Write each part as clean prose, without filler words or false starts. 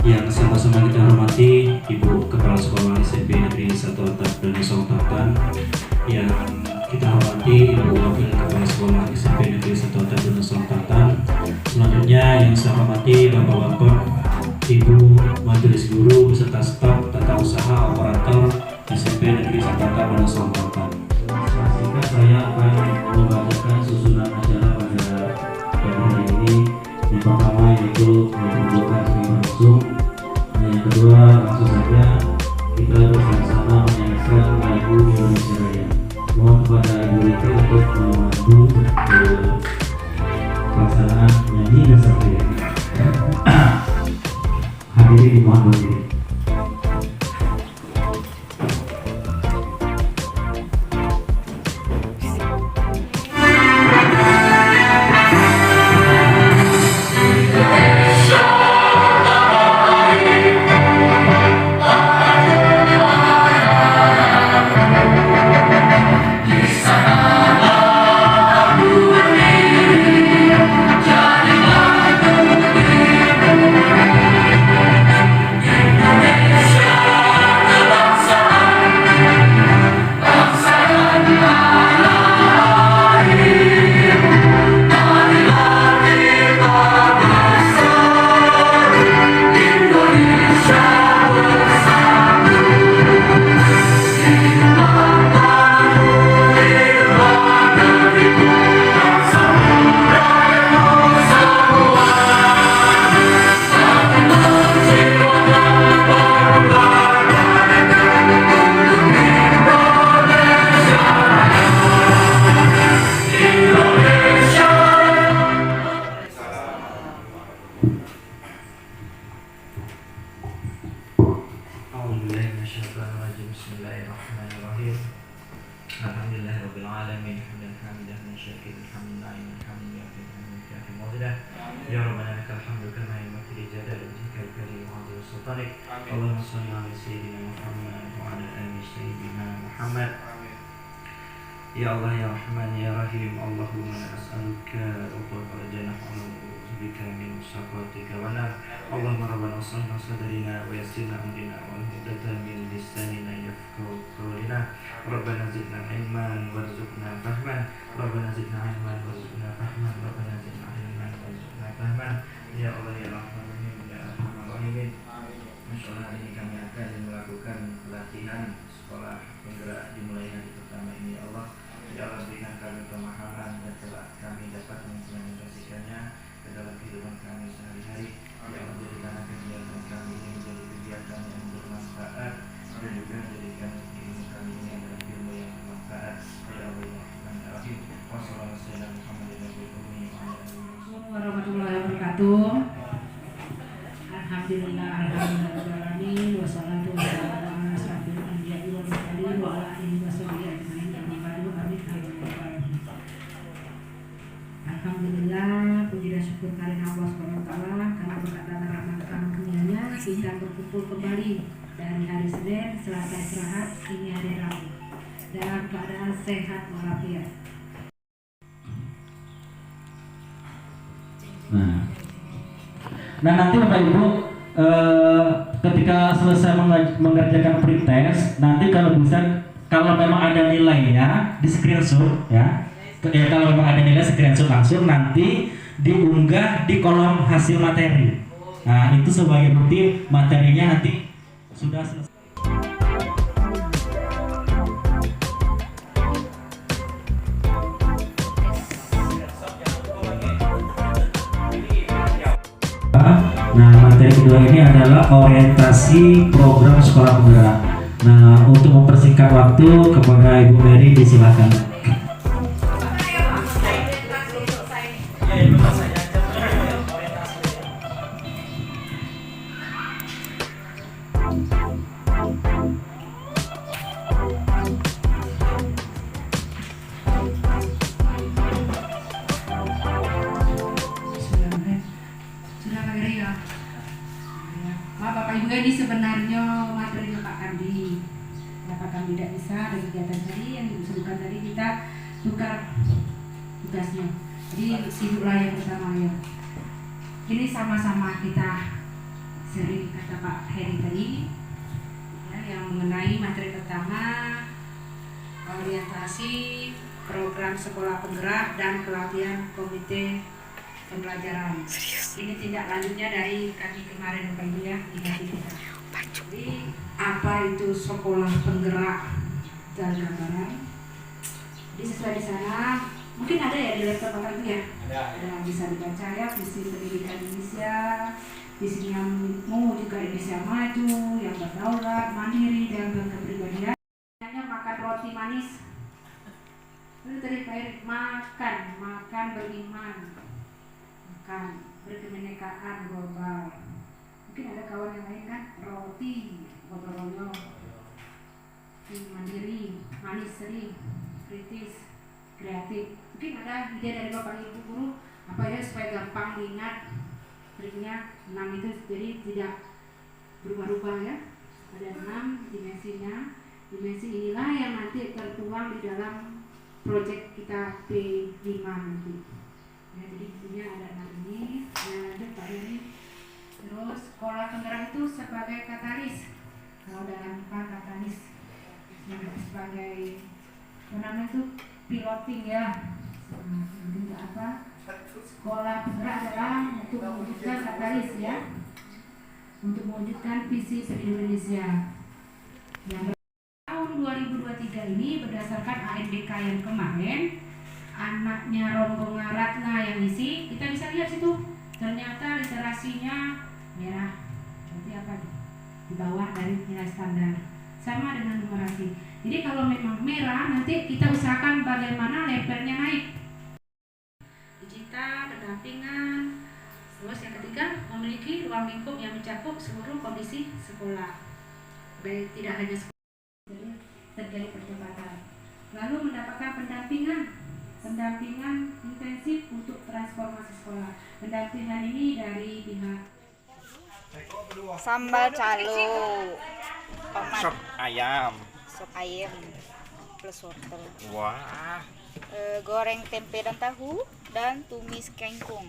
Yang sama-sama kita hormati Ibu Kepala Sekolah SMP Negeri 1 Atap Danusong Tatan, yang kita hormati Ibu Wakil Kepala Sekolah SMP Negeri 1 Atap Danusong Tatan. Selanjutnya yang saya hormati Bapak-Bapak, Ibu Majelis Guru beserta staf tata usaha operator SMP Negeri 1 Atap Danusong Tatan. Selanjutnya saya akan membacakan susunan acara pada hari ini. Yang pertama yaitu pembukaan seni langsung. Yang kedua langsung saja kita bersama-sama menyanyikan lagu Indonesia Raya. Mohon kepada Ibu Rika untuk memandu pelaksanaan nyanyi dasar raya. Hadirin dimohon berdiri. Bismillahirrahmanirrahim. Alhamdulillahirabbil alamin. Hamdan hamidan syakiran hamdan hamdan hamdan ya rabbana lakal hamdu kama yanbaghi li jalali wajhikal karim wa 'azimi sultanik. Allahumma shalli 'ala sayyidina Muhammad wa 'ala ali sayyidina Muhammad. Ya Allah ya Rahman ya Rahim, Allahumma as'aluka uqbal jannah wa bika min syaqatika wa nar. Allahumma rabbana shalli sadrina wa yassirna amrina wa hudatan min lisanina yafqahu qawlana. Rabbana zidna ilman warzuqna fahman. Rabbana zidna ilman warzuqna fahman. Rabbana zidna ilman warzuqna fahman. Ya Allah ya Rahman ya Arhamar Rahimin. Insyaallah hari ini kami akan melakukan pelatihan sekolah penggerak dimulai hari pertama ini. Ya Allah, ya Allah berikan kami pemahaman dan telah kami dapat mengimplementasikannya ke dalam kehidupan kami sehari-hari. Ya Allah, jadikan kegiatan kami ini menjadi kegiatan yang bermanfaat dan juga jadikan ilmu kami ini adalah ilmu yang bermanfaat. Ya Allah ya Rahman ya Rahim. Wassalamualaikum warahmatullahi wabarakatuh. Alhamdulillah alhamdulillahirabbil wassalatu wassalamu ala asyrofil anbiya'i wal mursalin wa ala alihi washabihi ajmain. Alhamdulillah, puji dan syukur kehadirat Allah Subhanahu wa taala karena berkat dan rahmat karunia-Nya kita berkumpul kembali dari hari Senin selasa istirahat ini hari Rabu dalam keadaan sehat walafiat. Nah nanti Bapak Ibu ketika selesai mengerjakan pretest, nanti kalau bisa, kalau memang ada nilainya di screenshot ya. Kalau memang ada nilai screenshot langsung nanti diunggah di kolom hasil materi. Nah itu sebagai bukti materinya nanti sudah selesai. Nah materi kedua ini adalah orientasi program sekolah penggerak. Nah untuk mempersingkat waktu kepada Ibu Mary disilakan. Bapak Ibu ini sebenarnya materi Pak Kandi. Pak Kandi tidak bisa ada kegiatan tadi yang diusulkan tadi kita tukar tugasnya. Jadi sibuklah yang pertama ya. Ini sama-sama kita sering kata Pak Heri tadi, ya, yang mengenai materi pertama orientasi program sekolah penggerak dan pelatihan komite pembelajaran. Ini tindak lanjutnya dari kami kemarin Bapak Ibu ya, kita. Jadi apa itu sekolah penggerak dan gambaran? Jadi sesuai di sana, mungkin ada ya di laptop Bapak Ibu ya. Ada bisa dibaca ya, visi pendidikan Indonesia, visinya mewujudkan Indonesia maju, yang berdaulat, mandiri dan berkepribadian. Hanya makan roti manis. Itu tadi Pak Erik, makan beriman, makan berkebinekaan global. Mungkin ada kawan yang lain kan, roti, gotong royong, mandiri, manis, seri, kritis, kreatif. Mungkin ada ide dari Bapak Ibu guru apa ya supaya gampang diingat. Triknya 6 itu jadi tidak berubah-ubah ya. Ada 6 dimensinya. Dimensi inilah yang nanti tertuang di dalam proyek kita P5 nanti. Ya, jadi intinya ada 6 ini. Nah, lanjut Pak Yuri. Terus sekolah penggerak itu sebagai katalis. Kalau dalam IPA katalis sebagai namanya itu piloting ya. Nah, apa? Sekolah penggerak adalah untuk mewujudkan katalis ya. Untuk mewujudkan visi Indonesia. Yang tahun 2023 ini berdasarkan ANDK yang kemarin, anaknya rombongan Ratna yang isi, kita bisa lihat situ. Ternyata literasinya merah. Berarti apa? Di bawah dari nilai standar. Sama dengan numerasi. Jadi kalau memang merah, nanti kita usahakan bagaimana levelnya naik. Digital, pendampingan. Terus yang ketiga, memiliki ruang lingkup yang mencakup seluruh kondisi sekolah. Baik tidak hanya sekolah, jadi terjadi percepatan. Lalu mendapatkan pendampingan intensif untuk transformasi sekolah. Pendampingan ini dari pihak sambal calo, tomat, sop ayam plus wortel, wah, goreng tempe dan tahu, dan tumis kangkung.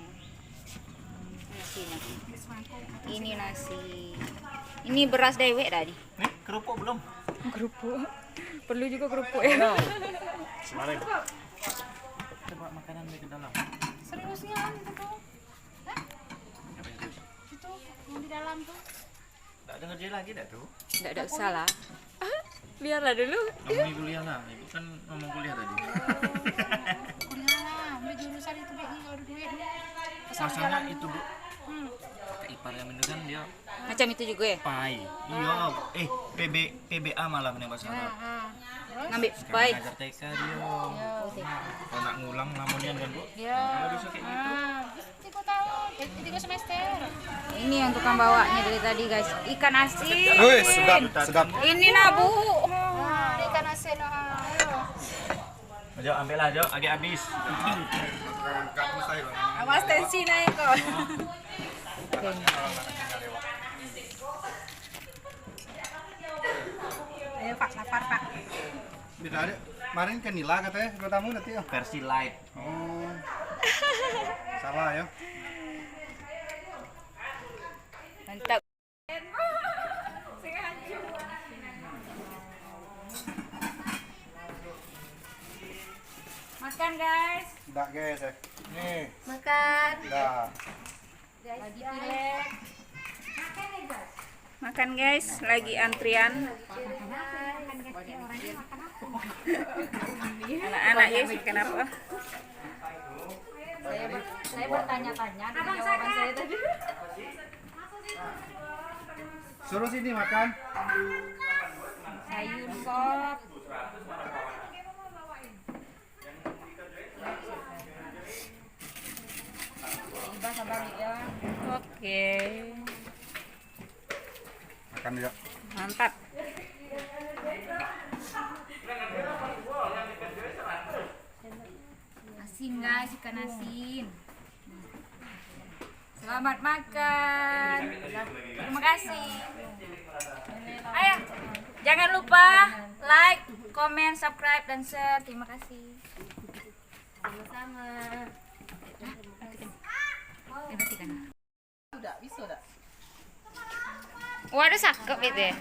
Nasinya. Ini nasi. Ini beras dewek tadi. kerupuk belum? Kerupuk. Perlu juga kerupuk ya. Semarin. Coba makanan ke dalam. Seriusnya itu tuh. Hah? Itu yang di dalam tuh. Tak dengar dia lagi dah tuh. Enggak usah lah. Biarlah dulu. Ngomongin kuliah lah, ibu kan ngomong kuliah tadi. Kuliah lah, ambil jurusan itu BI kalau ada duit. Masalah itu bu, ke ipar yang itu kan dia Macam itu juga ya? pai. Iya, PBA malah menembak salah. Ngambil Sekarang baik. ngajar TK dia. Kalau nak ngulang namanya kan bu. Ya. Kalau bisa kayak gitu. 3 tahun, 3 semester. Ini yang tukang bawanya dari tadi guys, ikan asin. Wih, sedap. Ini nabu. Ikan asin. Ayo ambil lah, ayo, agak habis. Awas tensi naik kok. Ayo Pak, lapar Pak. Beda ada. Kemarin kan Nila katanya bertamu nanti ya. Versi light. Oh. Salah ya. Mantap. Makan guys. Enggak guys ya. Nih, Makan. dah. Lagi pilek. Makan guys, lagi antrian. Anak-anak ya, kenapa? Saya bertanya-tanya dengan jawaban saya tadi. Suruh sini makan. Sayur sop. Iba sabar ya. Oke. Makan juga. Mantap. Asin guys, ikan asin. Selamat makan. Terima kasih. Ayo, jangan lupa like, comment, subscribe, dan share. Terima kasih. Sama-sama. Matikan. Matikan. Sudah, bisa dah. Waduh cakep itu ya.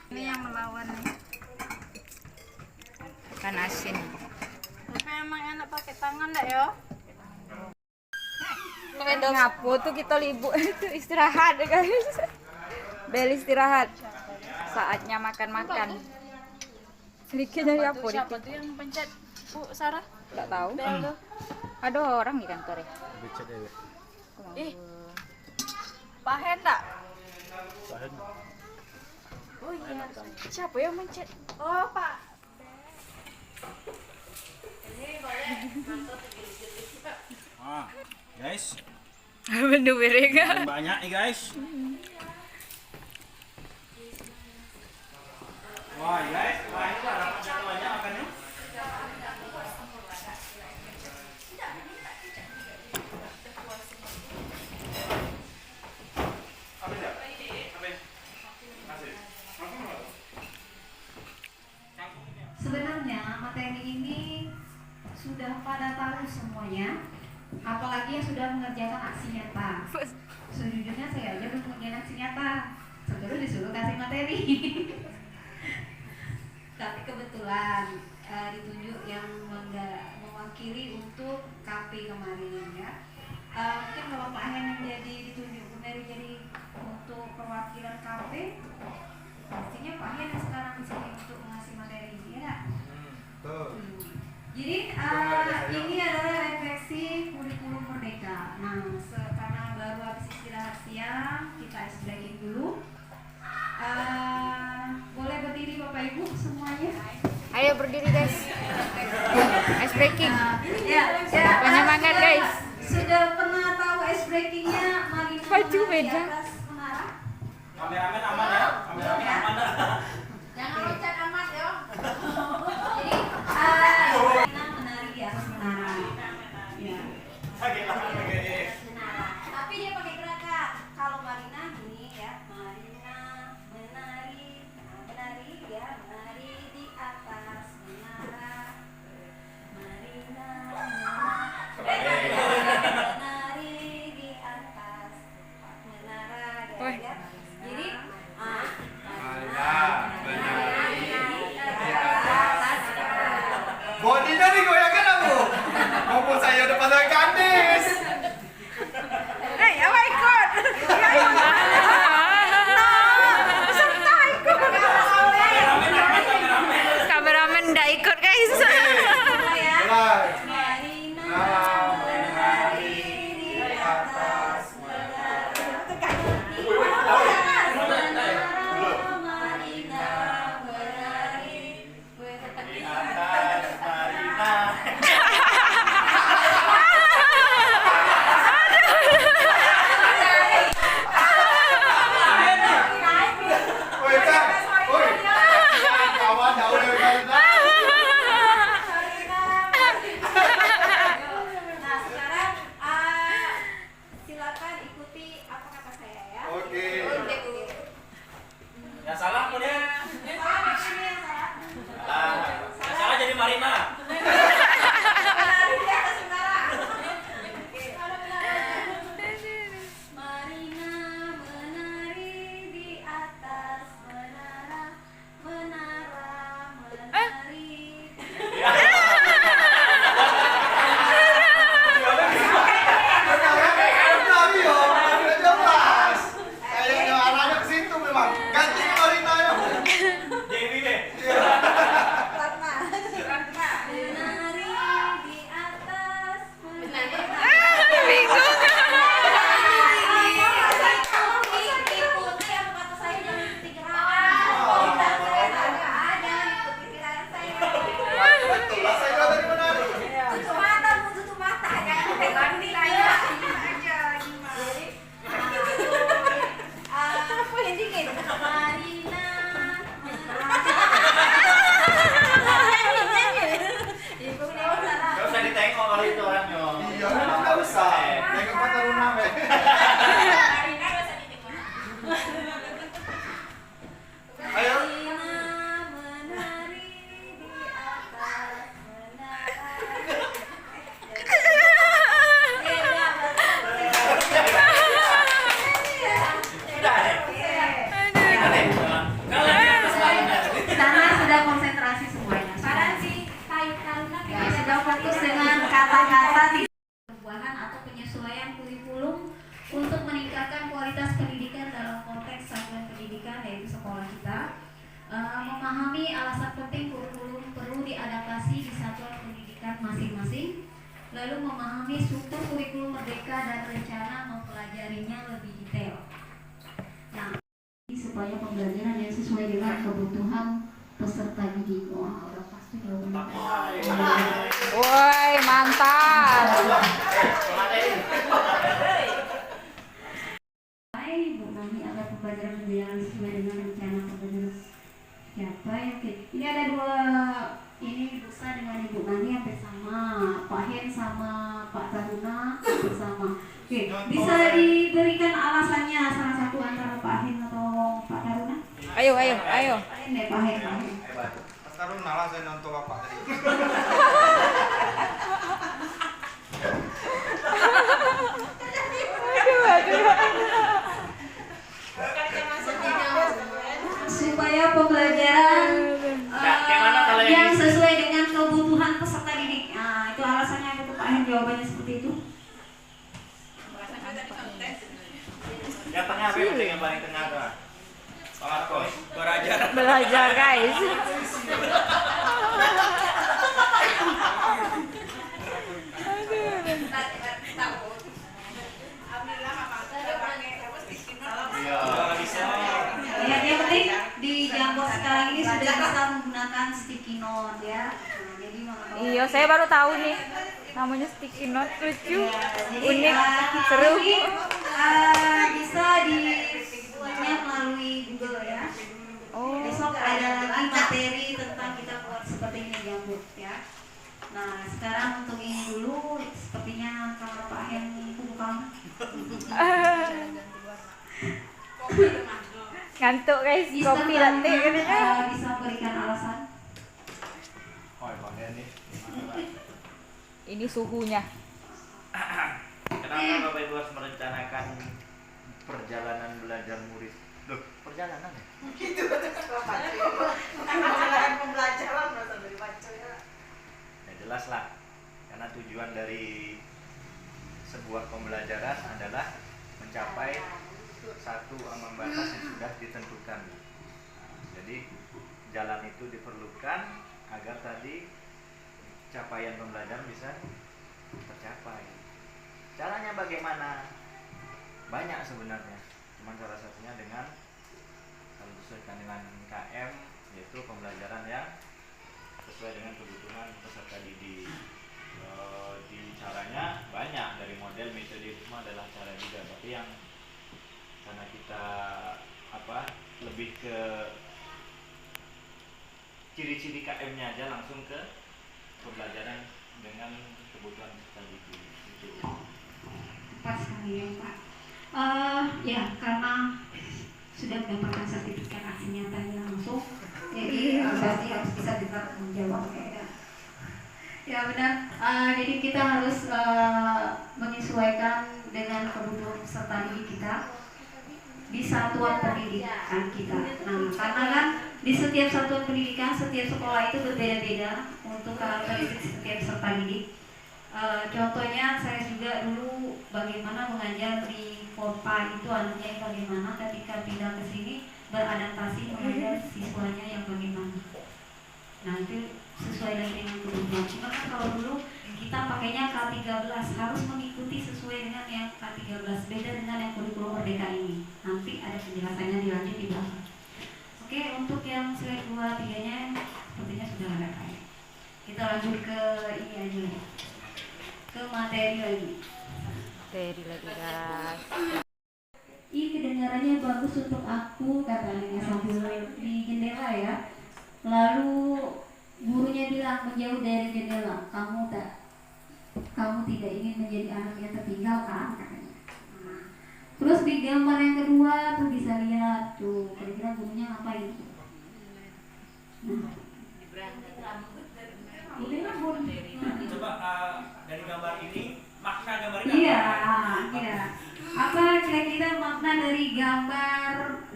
Ini yang melawan nih. Ikan asin. Tapi emang enak pakai tangan enggak ya? Ngapu tuh kita libur itu istirahat ya guys. Bel istirahat. Saatnya makan-makan. Sedikit dari apa? Siapa tuh yang pencet Bu Sarah? Enggak tahu. Bel tuh. Ada orang di kantor ya. Ih. Pahen enggak? Oh iya. Siapa yang mencet? Oh, Pak. Guys, Bener mereka. banyak nih guys. Wah guys, wah ini dapat banyak makannya. Sebenarnya materi ini sudah pada tahu semuanya, apalagi yang sudah mengerjakan aksi nyata. Sejujurnya saya aja belum mengerjakan aksi nyata, terus disuruh kasih materi. Tapi kebetulan ditunjuk yang mewakili untuk KP kemarin ya. Mungkin kalau Pak Hen yang ditunjuk Mary jadi untuk perwakilan KP, pastinya Pak Hen yang sekarang di sini untuk mengasih materi, ya nggak? Jadi ini adalah refleksi kurikulum Merdeka. Nah, karena baru habis istirahat siang, kita ice breaking dulu. Boleh berdiri Bapak Ibu semuanya. Ayo berdiri guys. Ice breaking. Ya, Penyemangat guys. Sudah pernah tahu ice breakingnya? Mari Baju menari beda. di atas menara. Kameramen aman ya, kameramen aman. Jangan loncat amat ya. Jadi kita menari di atas menara. Ya. Tapi dia pakai gerakan. Kalau Marina gini ya, Marina menari, menari ya, menari di atas menara. Marina menari di atas menara ya. Jadi Marina menari di atas. Bodinya digoyangkan aku. Maupun saya udah pasang kandis. instruktur kurikulum Merdeka dan rencana mempelajarinya lebih detail. Nah, supaya pembelajaran yang sesuai dengan kebutuhan peserta didik. Wah, udah pasti jawabannya. Woi, mantap. Hai, Bu Mami, agar pembelajaran berjalan sesuai dengan rencana pembelajaran siapa ya? Oke, ini ada dua, ini Busa dengan Ibu Mami hampir sama, Pak Hen sama Pak Taruna hampir sama. Oke, bisa diberikan alasannya salah satu antara Pak Hen atau Pak Taruna? Ayo. Pak Hen deh, Pak Hen. Mas Tarun nalah saya nonton bapak tadi. Supaya pembelajaran yang sesuai dengan kebutuhan peserta didik. Nah, itu alasannya untuk Pak Hen, jawabannya seperti itu. Yang tengah apa yang paling tengah tuh? Pak Marcos. Belajar, guys. Ya, yang penting di Jamboard sekarang ini sudah bisa menggunakan sticky note ya. Nah, jadi Iya, saya baru tahu nih. Namanya sticky note, lucu, unik, seru. Bisa dibuatnya melalui Google ya. Oh, Besok ada lagi materi tentang kita buat seperti ini Jamboard ya. Nah, sekarang untuk ini dulu, sepertinya kalau Pak Hen bungkam. ngantuk guys, kopi latte katanya. Bisa berikan alasan. Ini suhunya. Kenapa Bapak Ibu harus merencanakan perjalanan belajar murid? Loh, perjalanan ya? Ya jelas lah, karena tujuan dari sebuah pembelajaran adalah mencapai satu ambang batas yang sudah ditentukan. Jadi jalan itu diperlukan agar tadi capaian pembelajaran bisa tercapai. Caranya bagaimana? Banyak sebenarnya. Cuma salah satunya dengan kalau disesuaikan dengan KM, yaitu pembelajaran yang sesuai dengan kebutuhan peserta didik. Di caranya banyak, dari model metode itu semua adalah cara juga, tapi yang karena kita lebih ke ciri-ciri KM-nya aja, langsung ke pembelajaran dengan kebutuhan peserta didik itu. Pas sekali ya Pak. Ya karena sudah mendapatkan sertifikat aksi nyatanya langsung, jadi berarti harus bisa bertanggung jawab ya. Ya benar. Jadi kita harus menyesuaikan dengan kebutuhan peserta didik kita di satuan pendidikan kita. Nah, karena kan di setiap satuan pendidikan, setiap sekolah itu berbeda-beda untuk karakteristik setiap peserta didik. Contohnya saya juga dulu bagaimana mengajar di Polpa itu anaknya yang bagaimana, ketika pindah ke sini beradaptasi mengajar siswanya yang bagaimana. Nah itu sesuai dengan kebutuhan. Cuma kan kalau dulu kita pakainya K13 harus mengikuti sesuai dengan yang K13, beda dengan yang kurikulum Merdeka ini. Nanti ada penjelasannya dilanjut di belakang. Oke, untuk yang slide 2-3-nya sepertinya sudah ada kayak. Kita lanjut ke ini aja ya. Ke materi lagi. Materi lagi guys. Ih, kedengarannya bagus untuk aku, katanya sambil di jendela ya. Lalu gurunya bilang menjauh dari jendela, kamu tidak ingin menjadi anak yang tertinggal kan, katanya. Nah, terus di gambar yang kedua tuh bisa lihat tuh kira-kira gurunya ngapain. Nah, ini kan guru. Coba dari gambar ini, makna gambar ini Iya, apa? iya. Apa kira-kira makna dari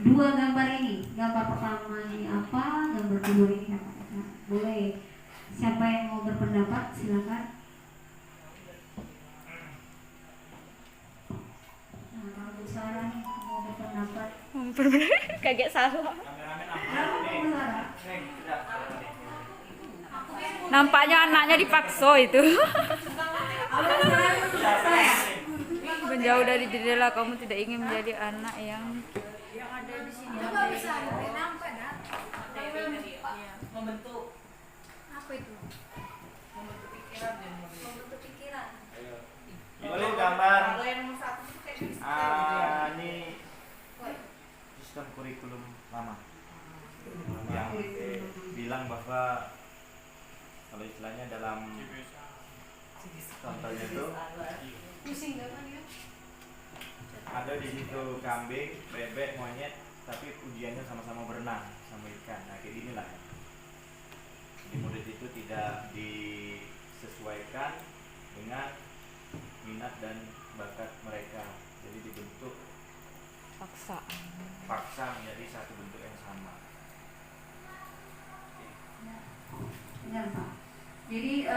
dua gambar ini? Gambar pertama ini apa? Gambar kedua ini apa? Nah, boleh. Siapa yang mau berpendapat silakan. Nah, kalau Bu Sarah nih mau berpendapat. Kaget salah. Kameramen Kenapa Bu Sarah? Nampaknya anaknya dipaksa itu. Kalau Bu Sarah menjauh dari jendela, kamu tidak ingin menjadi anak yang ada di sini. Coba bisa nampak dah. Membentuk Apa itu? membentuk pikiran dan Membentuk pikiran. Boleh gambar. Kalau yang nomor 1 itu kayak gitu. Ini sistem kurikulum lama yang bilang bahwa kalau istilahnya dalam contohnya itu Pusing gak kan ya? ada di situ kambing, bebek, monyet, tapi ujiannya sama-sama berenang sama ikan. Nah kayak gini lah. Jadi murid itu tidak disesuaikan dengan minat dan bakat mereka. Jadi dibentuk paksa menjadi satu bentuk yang sama. Benar Pak. Jadi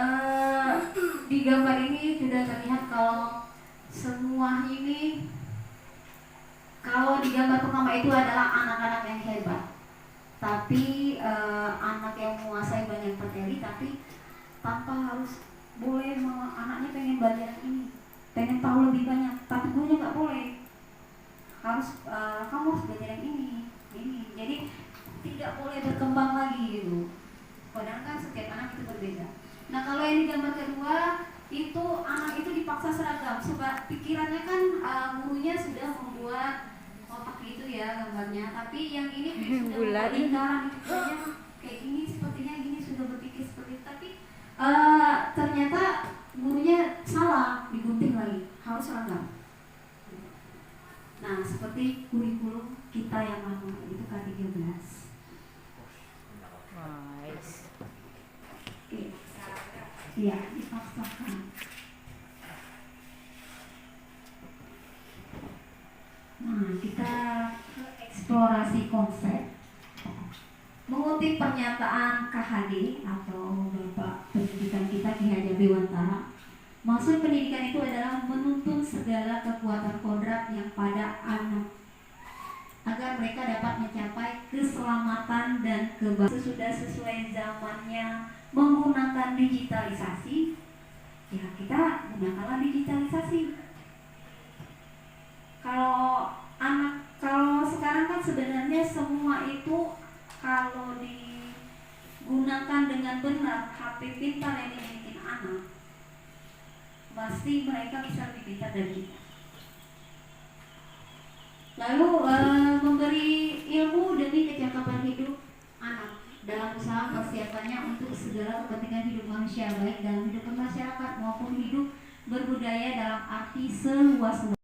di gambar ini sudah terlihat kalau semua ini, kalau di gambar pertama itu adalah anak-anak yang hebat, tapi anak yang menguasai banyak materi, tapi tanpa harus boleh anaknya pengen belajar ini, pengen tahu lebih banyak, tapi gurunya nggak boleh, harus kamu harus belajar yang ini. Jadi tidak boleh berkembang lagi gitu. Padahal kan setiap anak itu berbeda. Nah kalau yang di gambar kedua itu anak itu dipaksa seragam sebab pikirannya kan gurunya sudah membuat otak itu ya gambarnya, tapi yang ini sudah membuat lingkaran pikirannya kayak gini, sepertinya gini, sudah berpikir seperti itu, tapi ternyata gurunya salah, digunting lagi, harus seragam. Nah seperti kurikulum kita yang lama itu K13. Iya, dipaksakan. Nah, kita ke eksplorasi konsep. Mengutip pernyataan KHD atau Bapak Pendidikan kita Ki Hajar Dewantara, maksud pendidikan itu adalah menuntun segala kekuatan kodrat yang pada anak agar mereka dapat mencapai keselamatan dan kebahagiaan. Sudah sesuai zamannya menggunakan digitalisasi, ya kita gunakanlah digitalisasi. Kalau sekarang kan sebenarnya semua itu kalau digunakan dengan benar, HP pintar yang dimiliki anak, pasti mereka bisa lebih pintar dari kita. Lalu memberi ilmu demi kecakapan hidup anak dalam usaha persiapannya untuk segala kepentingan hidup manusia, baik dalam hidup bermasyarakat maupun hidup berbudaya dalam arti seluas-luasnya.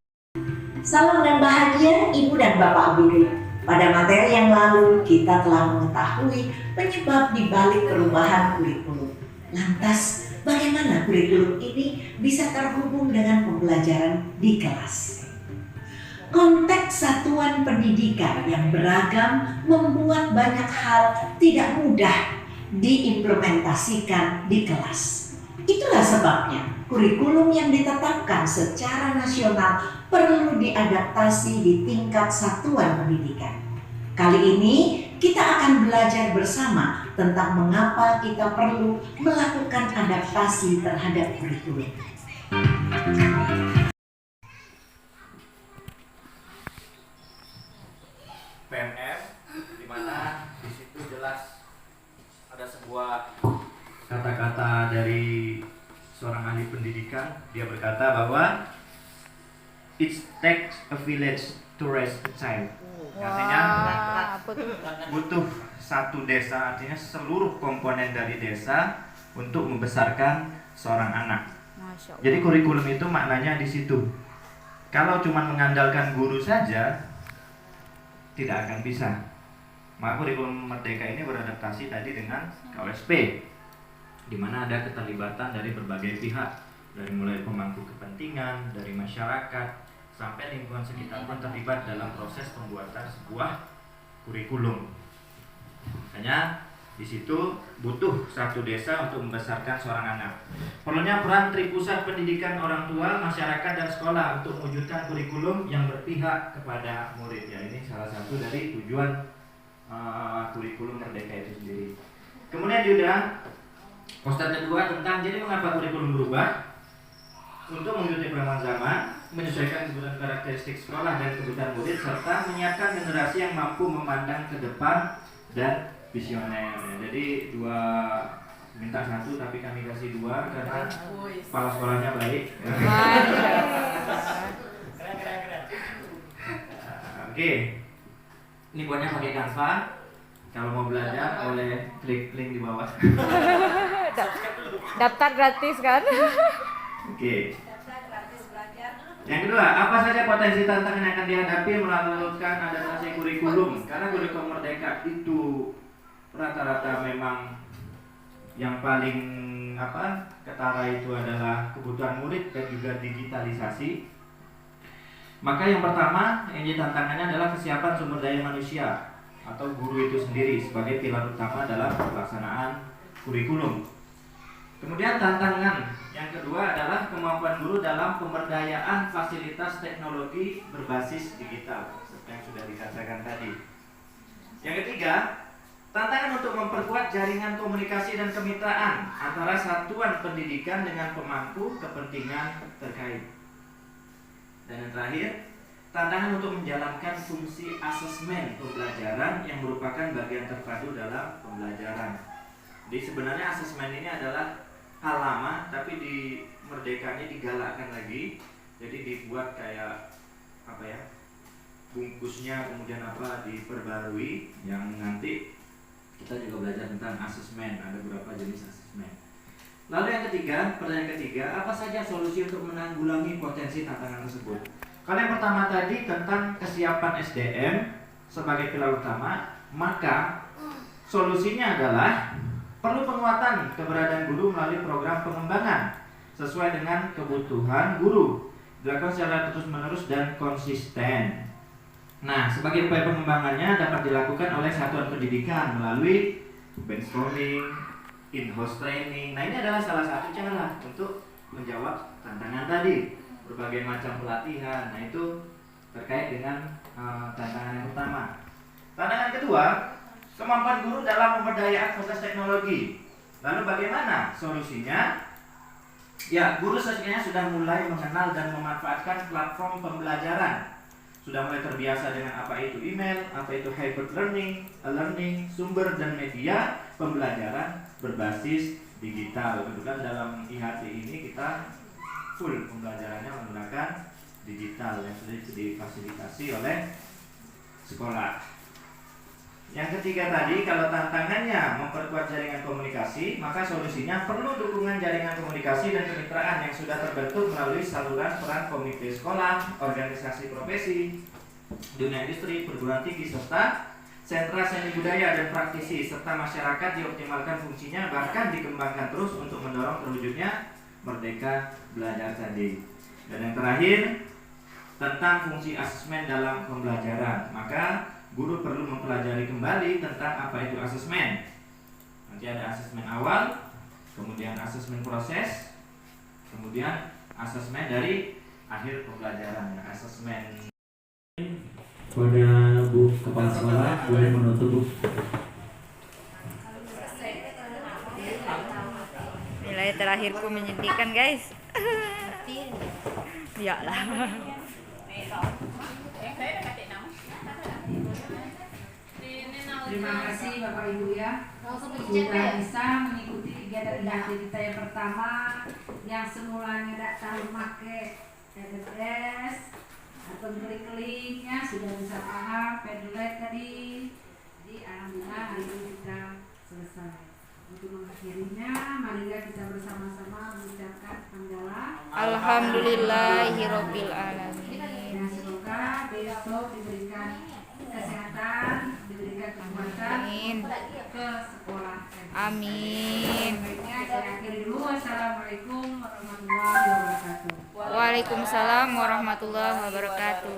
Salam dan bahagia Ibu dan Bapak Guru. Pada materi yang lalu kita telah mengetahui penyebab di balik perubahan kurikulum. Lantas, bagaimana kurikulum ini bisa terhubung dengan pembelajaran di kelas? Konteks satuan pendidikan yang beragam membuat banyak hal tidak mudah diimplementasikan di kelas. Itulah sebabnya kurikulum yang ditetapkan secara nasional perlu diadaptasi di tingkat satuan pendidikan. Kali ini kita akan belajar bersama tentang mengapa kita perlu melakukan adaptasi terhadap kurikulum. PNR, di mana di situ jelas ada sebuah Kata-kata dari seorang ahli pendidikan, dia berkata bahwa it takes a village to raise a child. Artinya butuh satu desa, artinya seluruh komponen dari desa untuk membesarkan seorang anak. Jadi kurikulum itu maknanya di situ. Kalau cuma mengandalkan guru saja tidak akan bisa. Maka kurikulum Merdeka ini beradaptasi tadi dengan KWSP, di mana ada keterlibatan dari berbagai pihak, dari mulai pemangku kepentingan, dari masyarakat, sampai lingkungan sekitar pun terlibat dalam proses pembuatan sebuah kurikulum. Makanya di situ butuh satu desa untuk membesarkan seorang anak. Perlunya peran tripusat pendidikan orang tua, masyarakat, dan sekolah untuk mewujudkan kurikulum yang berpihak kepada murid. Ya, ini salah satu dari tujuan kurikulum Merdeka itu sendiri. Kemudian juga poster kedua tentang jadi mengapa kurikulum berubah. untuk mengikuti perkembangan zaman, menyesuaikan kebutuhan karakteristik sekolah dan kebutuhan murid, serta menyiapkan generasi yang mampu memandang ke depan dan visioner. Jadi dua minta satu tapi kami kasih dua karena kepala sekolahnya baik. Oke, ini buatnya pakai Canva. Kalau mau belajar boleh klik link di bawah. Daftar gratis kan? Oke. Yang kedua, apa saja potensi tantangan yang akan dihadapi melakukan adaptasi kurikulum? Karena kurikulum Merdeka itu rata-rata memang yang paling ketara itu adalah kebutuhan murid dan juga digitalisasi. Maka yang pertama yang jadi tantangannya adalah kesiapan sumber daya manusia atau guru itu sendiri sebagai pilar utama dalam pelaksanaan kurikulum. Kemudian tantangan yang kedua adalah kemampuan guru dalam pemberdayaan fasilitas teknologi berbasis digital seperti yang sudah dikatakan tadi. Yang ketiga, tantangan untuk memperkuat jaringan komunikasi dan kemitraan antara satuan pendidikan dengan pemangku kepentingan terkait. Dan yang terakhir, tantangan untuk menjalankan fungsi asesmen pembelajaran yang merupakan bagian terpadu dalam pembelajaran. Jadi sebenarnya asesmen ini adalah hal lama, tapi di Merdeka ini digalakkan lagi. Jadi dibuat kayak bungkusnya kemudian diperbarui, yang nanti kita juga belajar tentang asesmen. Ada beberapa jenis asesmen. Lalu yang ketiga, pertanyaan ketiga, apa saja solusi untuk menanggulangi potensi tantangan tersebut? Kalau yang pertama tadi tentang kesiapan SDM sebagai pilar utama, maka solusinya adalah perlu penguatan keberadaan guru melalui program pengembangan sesuai dengan kebutuhan guru, dilakukan secara terus-menerus dan konsisten. Nah, sebagai upaya pengembangannya dapat dilakukan oleh satuan pendidikan melalui brainstorming, in-house training. Nah, ini adalah salah satu cara untuk menjawab tantangan tadi. Berbagai macam pelatihan. Nah, itu terkait dengan tantangan yang utama. Tantangan kedua, kemampuan guru dalam pemberdayaan fasilitas teknologi. Lalu bagaimana solusinya? Ya, guru sesungguhnya sudah mulai mengenal dan memanfaatkan platform pembelajaran. Sudah mulai terbiasa dengan apa itu email, apa itu hybrid learning, sumber dan media pembelajaran berbasis digital. Kebetulan dalam IHT ini kita full pembelajarannya menggunakan digital yang sudah difasilitasi oleh sekolah. Yang ketiga tadi, kalau tantangannya memperkuat jaringan komunikasi, maka solusinya perlu dukungan jaringan komunikasi dan kemitraan yang sudah terbentuk melalui saluran peran komite sekolah, organisasi profesi, dunia industri, perguruan tinggi, serta sentra seni budaya dan praktisi, serta masyarakat dioptimalkan fungsinya, bahkan dikembangkan terus untuk mendorong terwujudnya Merdeka Belajar tadi. Dan yang terakhir, tentang fungsi asesmen dalam pembelajaran, maka guru perlu mempelajari kembali tentang apa itu asesmen. Nanti ada asesmen awal, kemudian asesmen proses, kemudian asesmen dari akhir pembelajaran. Asesmen. Pada Bu Kepala Sekolah boleh menutup, Bu. Nilai terakhirku menyedihkan, guys. Iyalah. Terima kasih Bapak Ibu ya, sudah bisa mengikuti kegiatan IHT kita yang pertama, yang semulanya tidak tahu pakai TTS atau klik-kliknya sudah bisa paham, Padlet tadi. Jadi alhamdulillah hari ini kita selesai. Untuk mengakhirinya, marilah kita bersama-sama mengucapkan hamdalah. Alhamdulillahirabbil alamin. Dan semoga besok diberikan kesehatan, diberikan kekuatan ke sekolah. Amin. Baiknya saya akhiri dulu. Wassalamualaikum warahmatullahi wabarakatuh. Waalaikumsalam warahmatullahi wabarakatuh.